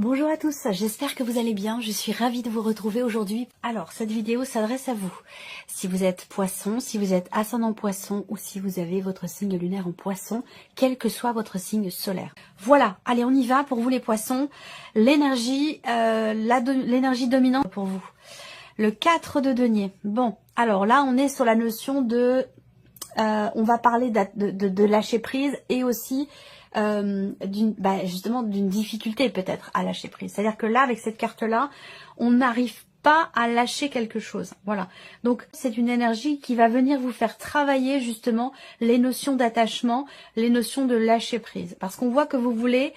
Bonjour à tous, j'espère que vous allez bien, je suis ravie de vous retrouver aujourd'hui. Alors, cette vidéo s'adresse à vous. Si vous êtes poisson, si vous êtes ascendant poisson ou si vous avez votre signe lunaire en poisson, quel que soit votre signe solaire. Voilà, allez on y va pour vous les poissons. L'énergie l'énergie dominante pour vous. Le 4 de denier. Bon, alors là on est sur la notion de... on va parler de lâcher prise et aussi justement d'une difficulté peut-être à lâcher prise. C'est-à-dire que là, avec cette carte-là, on n'arrive pas à lâcher quelque chose. Voilà. Donc, c'est une énergie qui va venir vous faire travailler justement les notions d'attachement, les notions de lâcher prise. Parce qu'on voit que vous voulez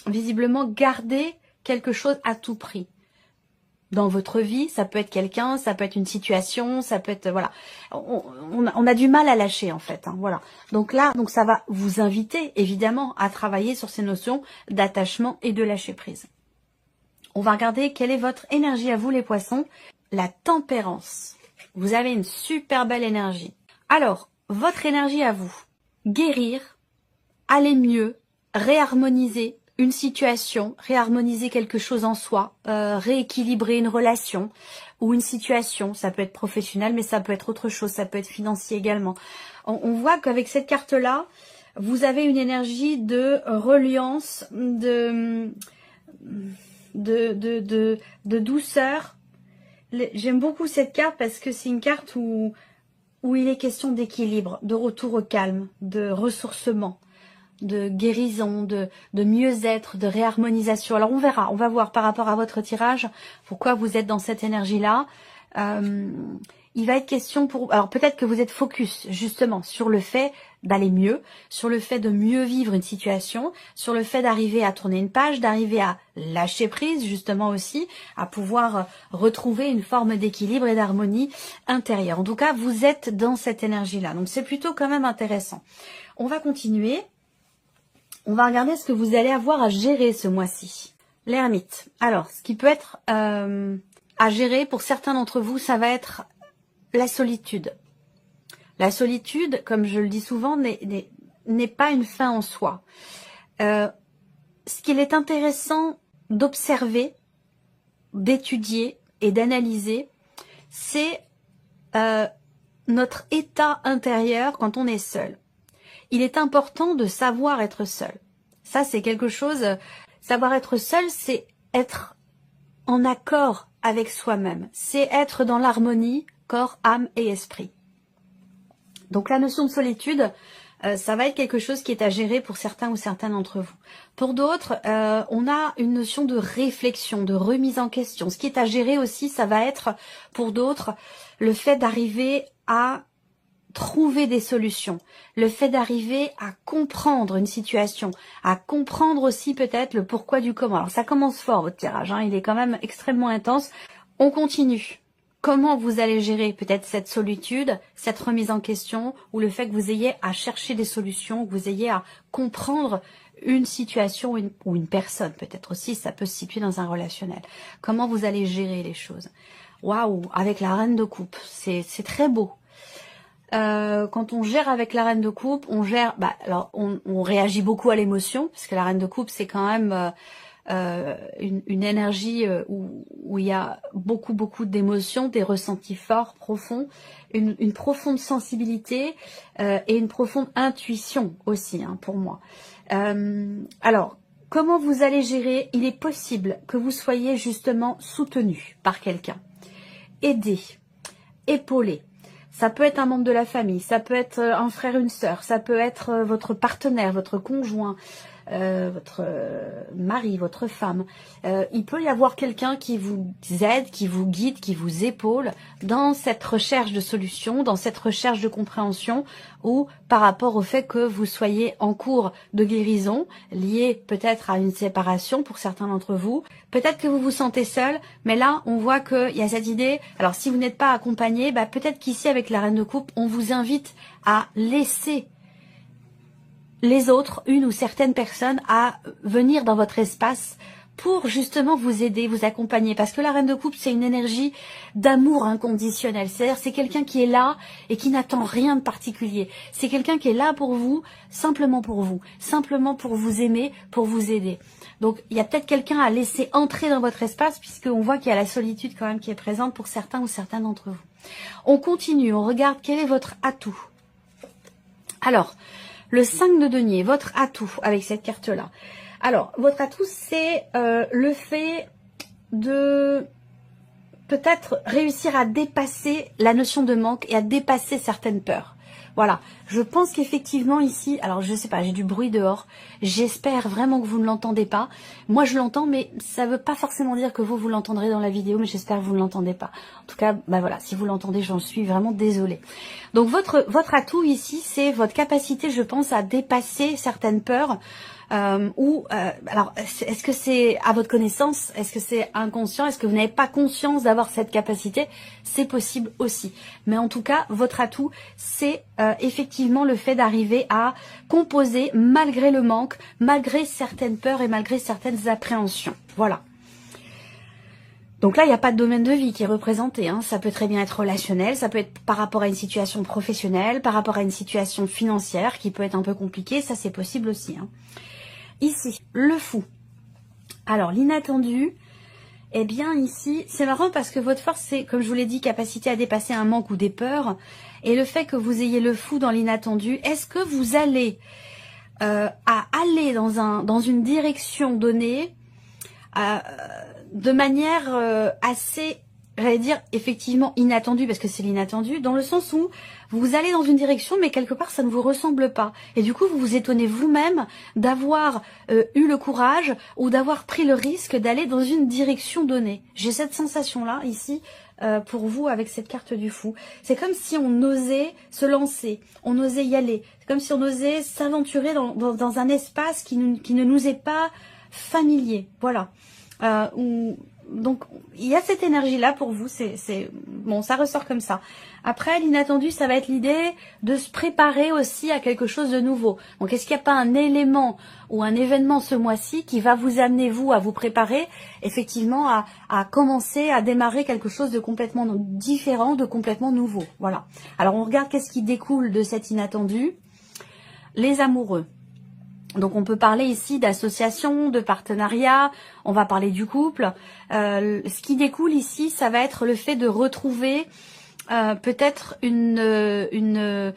visiblement garder quelque chose à tout prix. Dans votre vie, ça peut être quelqu'un, ça peut être une situation, ça peut être, voilà. On a du mal à lâcher, en fait, hein, voilà. Donc là, ça va vous inviter, évidemment, à travailler sur ces notions d'attachement et de lâcher prise. On va regarder quelle est votre énergie à vous, les poissons. La tempérance. Vous avez une super belle énergie. Alors, votre énergie à vous. Guérir, aller mieux, réharmoniser une situation, réharmoniser quelque chose en soi, rééquilibrer une relation ou une situation. Ça peut être professionnel, mais ça peut être autre chose, ça peut être financier également. On voit qu'avec cette carte-là, vous avez une énergie de reliance, de douceur. J'aime beaucoup cette carte parce que c'est une carte où il est question d'équilibre, de retour au calme, de ressourcement, de guérison, de mieux-être, de réharmonisation. Alors on verra, on va voir par rapport à votre tirage, pourquoi vous êtes dans cette énergie-là. Il va être question pour... Alors peut-être que vous êtes focus justement sur le fait d'aller mieux, sur le fait de mieux vivre une situation, sur le fait d'arriver à tourner une page, d'arriver à lâcher prise justement aussi, à pouvoir retrouver une forme d'équilibre et d'harmonie intérieure. En tout cas, vous êtes dans cette énergie-là. Donc c'est plutôt quand même intéressant. On va continuer. On va regarder ce que vous allez avoir à gérer ce mois-ci. L'ermite. Alors, ce qui peut être à gérer pour certains d'entre vous, ça va être la solitude. La solitude, comme je le dis souvent, n'est pas une fin en soi. Ce qu'il est intéressant d'observer, d'étudier et d'analyser, c'est notre état intérieur quand on est seul. Il est important de savoir être seul. Ça, c'est quelque chose... Savoir être seul, c'est être en accord avec soi-même. C'est être dans l'harmonie, corps, âme et esprit. Donc la notion de solitude, ça va être quelque chose qui est à gérer pour certains ou certaines d'entre vous. Pour d'autres, on a une notion de réflexion, de remise en question. Ce qui est à gérer aussi, ça va être pour d'autres le fait d'arriver à trouver des solutions, le fait d'arriver à comprendre une situation, à comprendre aussi peut-être le pourquoi du comment. Alors ça commence fort votre tirage, hein, il est quand même extrêmement intense. On continue. Comment vous allez gérer peut-être cette solitude, cette remise en question, ou le fait que vous ayez à chercher des solutions, que vous ayez à comprendre une situation ou une personne, peut-être aussi, ça peut se situer dans un relationnel. Comment vous allez gérer les choses. Waouh, avec la reine de coupe, c'est très beau. Quand on gère avec la reine de coupe, on gère, alors on réagit beaucoup à l'émotion, parce que la reine de coupe c'est quand même une énergie où il y a beaucoup d'émotions, des ressentis forts, profonds, une profonde sensibilité et une profonde intuition aussi, hein, pour moi. Alors, comment vous allez gérer? Il est possible que vous soyez justement soutenu par quelqu'un, aidé, épaulé. Ça peut être un membre de la famille, ça peut être un frère, une sœur, ça peut être votre partenaire, votre conjoint, votre mari, votre femme. Il peut y avoir quelqu'un qui vous aide, qui vous guide, qui vous épaule dans cette recherche de solutions, dans cette recherche de compréhension, ou par rapport au fait que vous soyez en cours de guérison, lié peut-être à une séparation pour certains d'entre vous. Peut-être que vous vous sentez seul, mais là on voit qu'il y a cette idée. Alors si vous n'êtes pas accompagné, peut-être qu'ici avec la reine de coupe, on vous invite à laisser les autres, une ou certaines personnes, à venir dans votre espace pour justement vous aider, vous accompagner. Parce que la reine de coupe, c'est une énergie d'amour inconditionnel. C'est-à-dire c'est quelqu'un qui est là et qui n'attend rien de particulier. C'est quelqu'un qui est là pour vous, simplement pour vous aimer, pour vous aider. Donc il y a peut-être quelqu'un à laisser entrer dans votre espace, puisqu'on voit qu'il y a la solitude quand même qui est présente pour certains ou certaines d'entre vous. On continue, on regarde quel est votre atout. Alors, le 5 de denier, votre atout avec cette carte-là. Alors, votre atout, c'est le fait de peut-être réussir à dépasser la notion de manque et à dépasser certaines peurs. Voilà, je pense qu'effectivement ici, alors je sais pas, j'ai du bruit dehors, j'espère vraiment que vous ne l'entendez pas. Moi je l'entends, mais ça veut pas forcément dire que vous l'entendrez dans la vidéo, mais j'espère que vous ne l'entendez pas. En tout cas, bah voilà, si vous l'entendez, j'en suis vraiment désolée. Donc votre atout ici, c'est votre capacité, je pense, à dépasser certaines peurs. Alors, est-ce que c'est à votre connaissance? Est-ce que c'est inconscient? Est-ce que vous n'avez pas conscience d'avoir cette capacité? C'est possible aussi. Mais en tout cas, votre atout, c'est effectivement le fait d'arriver à composer malgré le manque, malgré certaines peurs et malgré certaines appréhensions. Voilà. Donc là, il n'y a pas de domaine de vie qui est représenté. Hein. Ça peut très bien être relationnel, ça peut être par rapport à une situation professionnelle, par rapport à une situation financière qui peut être un peu compliquée. Ça, c'est possible aussi. Hein. Ici, le fou. Alors, l'inattendu, eh bien ici, c'est marrant parce que votre force, c'est, comme je vous l'ai dit, capacité à dépasser un manque ou des peurs. Et le fait que vous ayez le fou dans l'inattendu, est-ce que vous allez aller dans une direction donnée de manière assez, j'allais dire, effectivement inattendue, parce que c'est l'inattendu, dans le sens où vous allez dans une direction, mais quelque part, ça ne vous ressemble pas. Et du coup, vous vous étonnez vous-même d'avoir eu le courage ou d'avoir pris le risque d'aller dans une direction donnée. J'ai cette sensation-là, ici, pour vous, avec cette carte du fou. C'est comme si on osait se lancer, on osait y aller. C'est comme si on osait s'aventurer dans un espace qui ne nous est pas familier. Voilà. Donc, il y a cette énergie-là pour vous, bon, ça ressort comme ça. Après, l'inattendu, ça va être l'idée de se préparer aussi à quelque chose de nouveau. Donc, est-ce qu'il n'y a pas un élément ou un événement ce mois-ci qui va vous amener, vous, à vous préparer, effectivement, à commencer, à démarrer quelque chose de complètement différent, de complètement nouveau. Voilà. Alors, on regarde qu'est-ce qui découle de cet inattendu. Les amoureux. Donc on peut parler ici d'association, de partenariat, on va parler du couple. Ce qui découle ici, ça va être le fait de retrouver peut-être une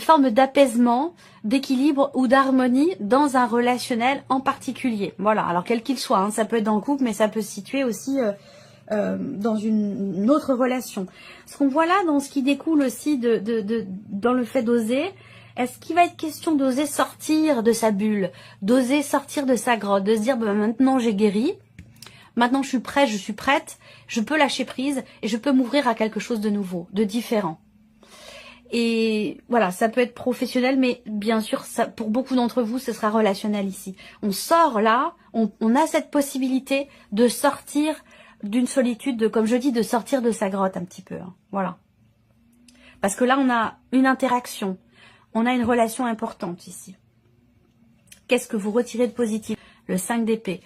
forme d'apaisement, d'équilibre ou d'harmonie dans un relationnel en particulier. Voilà, alors quel qu'il soit, hein, ça peut être dans le couple, mais ça peut se situer aussi dans une autre relation. Ce qu'on voit là, dans ce qui découle aussi dans le fait d'oser, est-ce qu'il va être question d'oser sortir de sa bulle, d'oser sortir de sa grotte, de se dire bah, maintenant j'ai guéri, maintenant je suis prête, je peux lâcher prise et je peux m'ouvrir à quelque chose de nouveau, de différent. Et voilà, ça peut être professionnel, mais bien sûr, ça, pour beaucoup d'entre vous, ce sera relationnel ici. On sort là, on a cette possibilité de sortir d'une solitude, comme je dis, de sortir de sa grotte un petit peu. Hein, voilà. Parce que là, on a une interaction. On a une relation importante ici. Qu'est-ce que vous retirez de positif? Le 5 d'épée.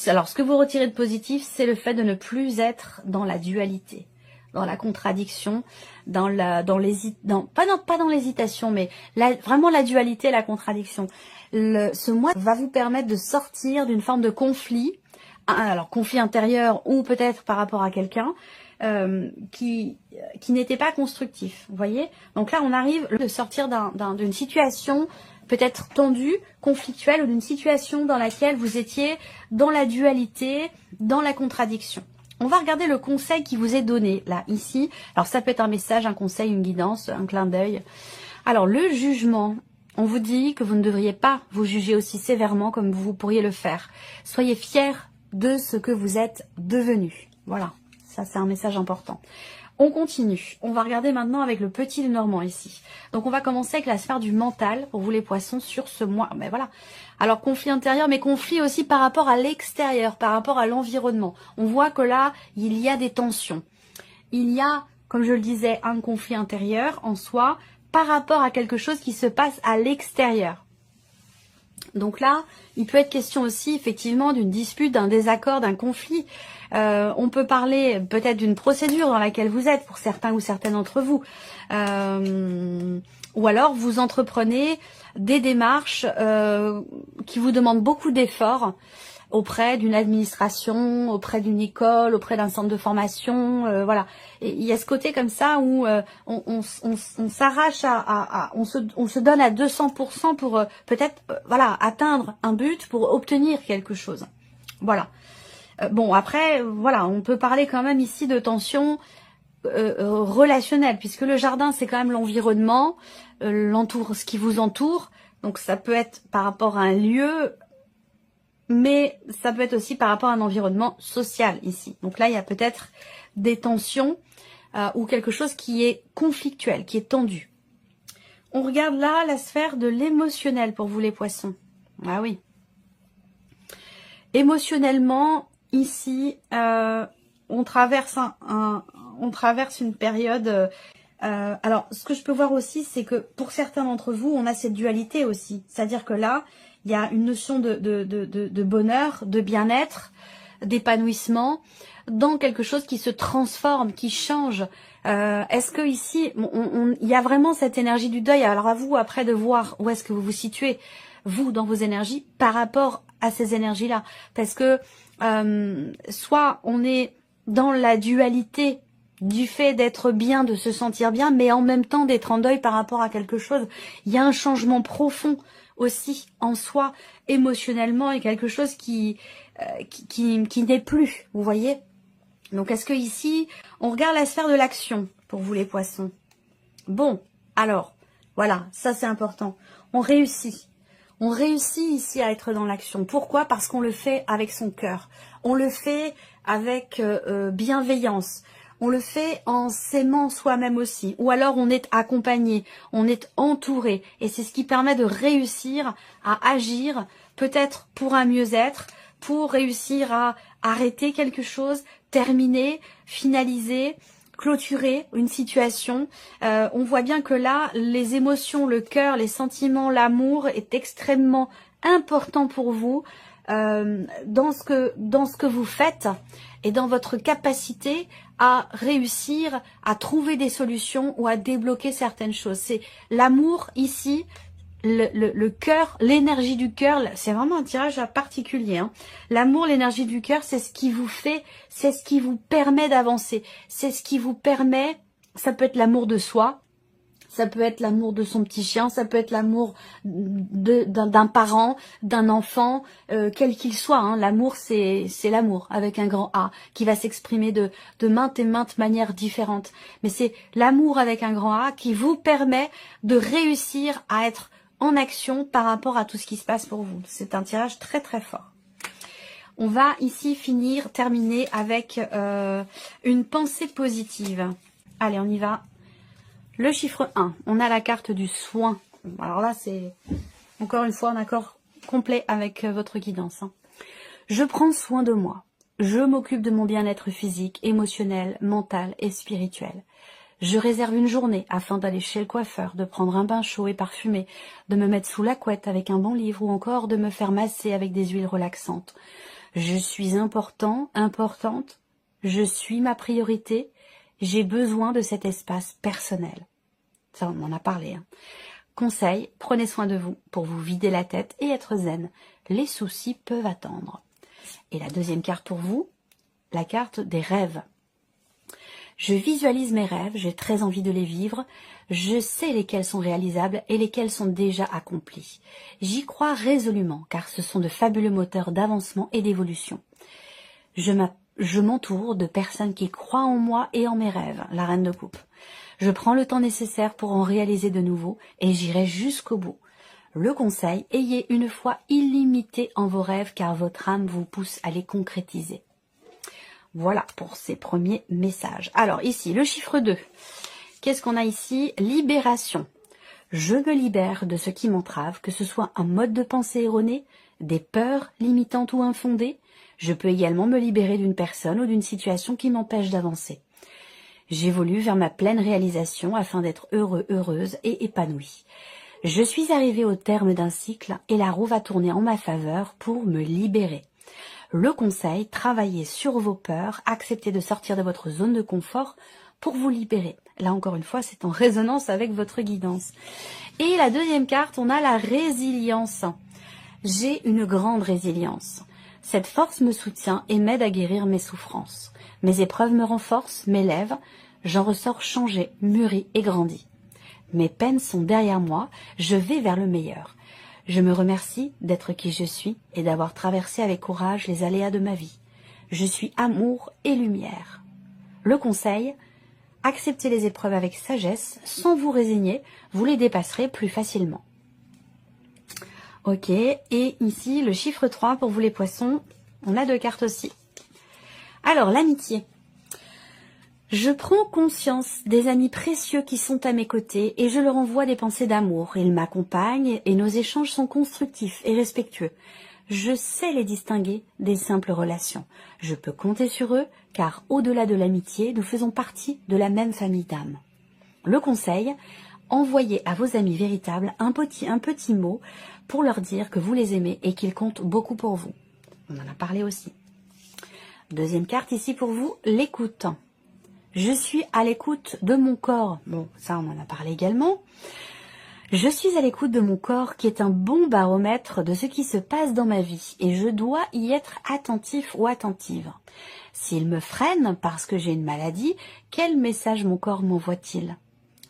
Alors, ce que vous retirez de positif, c'est le fait de ne plus être dans la dualité, dans la contradiction, pas dans l'hésitation, mais vraiment la dualité et la contradiction. Ce mois va vous permettre de sortir d'une forme de conflit, alors conflit intérieur ou peut-être par rapport à quelqu'un, qui n'était pas constructif, vous voyez. Donc là, on arrive de sortir d'une situation peut-être tendue, conflictuelle, ou d'une situation dans laquelle vous étiez dans la dualité, dans la contradiction. On va regarder le conseil qui vous est donné, là, ici. Alors, ça peut être un message, un conseil, une guidance, un clin d'œil. Alors, le jugement, on vous dit que vous ne devriez pas vous juger aussi sévèrement comme vous pourriez le faire. Soyez fiers de ce que vous êtes devenu. Voilà. Ça, c'est un message important. On continue. On va regarder maintenant avec le petit Lenormand ici. Donc, on va commencer avec la sphère du mental pour vous les poissons sur ce mois. Ben voilà. Alors, conflit intérieur, mais conflit aussi par rapport à l'extérieur, par rapport à l'environnement. On voit que là, il y a des tensions. Il y a, comme je le disais, un conflit intérieur en soi par rapport à quelque chose qui se passe à l'extérieur. Donc là, il peut être question aussi effectivement d'une dispute, d'un désaccord, d'un conflit. On peut parler peut-être d'une procédure dans laquelle vous êtes pour certains ou certaines d'entre vous. Ou alors vous entreprenez des démarches qui vous demandent beaucoup d'efforts auprès d'une administration, auprès d'une école, auprès d'un centre de formation, voilà. Et il y a ce côté comme ça où on s'arrache on se donne à 200% pour peut-être voilà, atteindre un but, pour obtenir quelque chose. Voilà. Bon, après, voilà, on peut parler quand même ici de tension relationnelle, puisque le jardin, c'est quand même l'environnement, ce qui vous entoure. Donc ça peut être par rapport à un lieu, mais ça peut être aussi par rapport à un environnement social ici. Donc là, il y a peut-être des tensions ou quelque chose qui est conflictuel, qui est tendu. On regarde là la sphère de l'émotionnel pour vous les poissons. Ah oui. Émotionnellement, ici, on traverse une période... alors, ce que je peux voir aussi, c'est que pour certains d'entre vous, on a cette dualité aussi. C'est-à-dire que là, il y a une notion de bonheur, de bien-être, d'épanouissement, dans quelque chose qui se transforme, qui change. Est-ce que ici, il y a vraiment cette énergie du deuil? Alors à vous, après, de voir où est-ce que vous vous situez, vous, dans vos énergies, par rapport à ces énergies-là. Parce que soit on est dans la dualité du fait d'être bien, de se sentir bien, mais en même temps d'être en deuil par rapport à quelque chose. Il y a un changement profond aussi en soi, émotionnellement, et quelque chose qui n'est plus, vous voyez. Donc est-ce que ici, on regarde la sphère de l'action pour vous les poissons? Bon, alors, voilà, ça c'est important. On réussit. On réussit ici à être dans l'action. Pourquoi? Parce qu'on le fait avec son cœur. On le fait avec bienveillance. On le fait en s'aimant soi-même aussi. Ou alors on est accompagné, on est entouré. Et c'est ce qui permet de réussir à agir, peut-être pour un mieux-être, pour réussir à arrêter quelque chose, terminer, finaliser, clôturer une situation. On voit bien que là, les émotions, le cœur, les sentiments, l'amour est extrêmement important pour vous dans ce que vous faites et dans votre capacité à réussir à trouver des solutions ou à débloquer certaines choses. C'est l'amour ici, le cœur, l'énergie du cœur, c'est vraiment un tirage particulier. Hein. L'amour, l'énergie du cœur, c'est ce qui vous fait, c'est ce qui vous permet d'avancer. C'est ce qui vous permet, ça peut être l'amour de soi, ça peut être l'amour de son petit chien, ça peut être l'amour d'un parent, d'un enfant, quel qu'il soit. Hein. L'amour, c'est l'amour avec un grand A, qui va s'exprimer de maintes et maintes manières différentes. Mais c'est l'amour avec un grand A qui vous permet de réussir à être en action par rapport à tout ce qui se passe pour vous. C'est un tirage très très fort. On va ici terminer avec une pensée positive. Allez, on y va. Le chiffre 1, on a la carte du soin. Alors là, c'est encore une fois un accord complet avec votre guidance. Hein. Je prends soin de moi. Je m'occupe de mon bien-être physique, émotionnel, mental et spirituel. Je réserve une journée afin d'aller chez le coiffeur, de prendre un bain chaud et parfumé, de me mettre sous la couette avec un bon livre ou encore de me faire masser avec des huiles relaxantes. Je suis important, importante. Je suis ma priorité. J'ai besoin de cet espace personnel. Ça, on en a parlé. Hein. Conseil, prenez soin de vous pour vous vider la tête et être zen. Les soucis peuvent attendre. Et la deuxième carte pour vous, la carte des rêves. Je visualise mes rêves, j'ai très envie de les vivre. Je sais lesquels sont réalisables et lesquels sont déjà accomplis. J'y crois résolument car ce sont de fabuleux moteurs d'avancement et d'évolution. Je m'entoure de personnes qui croient en moi et en mes rêves, la reine de coupe. Je prends le temps nécessaire pour en réaliser de nouveaux et j'irai jusqu'au bout. Le conseil, ayez une foi illimitée en vos rêves car votre âme vous pousse à les concrétiser. Voilà pour ces premiers messages. Alors ici, le chiffre 2. Qu'est-ce qu'on a ici? Libération. Je me libère de ce qui m'entrave, que ce soit un mode de pensée erroné, des peurs limitantes ou infondées. Je peux également me libérer d'une personne ou d'une situation qui m'empêche d'avancer. J'évolue vers ma pleine réalisation afin d'être heureux, heureuse et épanouie. Je suis arrivée au terme d'un cycle et la roue va tourner en ma faveur pour me libérer. Le conseil, travaillez sur vos peurs, acceptez de sortir de votre zone de confort pour vous libérer. Là encore une fois, c'est en résonance avec votre guidance. Et la deuxième carte, on a la résilience. J'ai une grande résilience. Cette force me soutient et m'aide à guérir mes souffrances. Mes épreuves me renforcent, m'élèvent. J'en ressors changé, mûri et grandi. Mes peines sont derrière moi, je vais vers le meilleur. Je me remercie d'être qui je suis et d'avoir traversé avec courage les aléas de ma vie. Je suis amour et lumière. Le conseil, acceptez les épreuves avec sagesse, sans vous résigner, vous les dépasserez plus facilement. Ok, et ici le chiffre 3 pour vous les poissons, on a 2 cartes aussi. Alors l'amitié. Je prends conscience des amis précieux qui sont à mes côtés et je leur envoie des pensées d'amour. Ils m'accompagnent et nos échanges sont constructifs et respectueux. Je sais les distinguer des simples relations. Je peux compter sur eux car au-delà de l'amitié, nous faisons partie de la même famille d'âmes. Le conseil, envoyez à vos amis véritables un petit mot pour leur dire que vous les aimez et qu'ils comptent beaucoup pour vous. On en a parlé aussi. Deuxième carte ici pour vous, l'écoute. Je suis à l'écoute de mon corps. Bon, ça on en a parlé également. Je suis à l'écoute de mon corps qui est un bon baromètre de ce qui se passe dans ma vie et je dois y être attentif ou attentive. S'il me freine parce que j'ai une maladie, quel message mon corps m'envoie-t-il?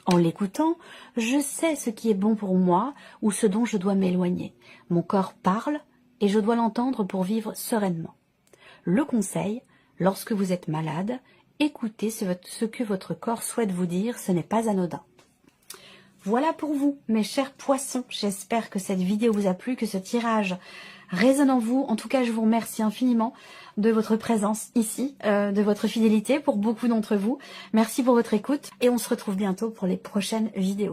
En l'écoutant, je sais ce qui est bon pour moi ou ce dont je dois m'éloigner. Mon corps parle et je dois l'entendre pour vivre sereinement. Le conseil, lorsque vous êtes malade, écoutez ce que votre corps souhaite vous dire, ce n'est pas anodin. Voilà pour vous, mes chers poissons. J'espère que cette vidéo vous a plu, que ce tirage résonne en vous. En tout cas, je vous remercie infiniment de votre présence ici, de votre fidélité pour beaucoup d'entre vous. Merci pour votre écoute et on se retrouve bientôt pour les prochaines vidéos.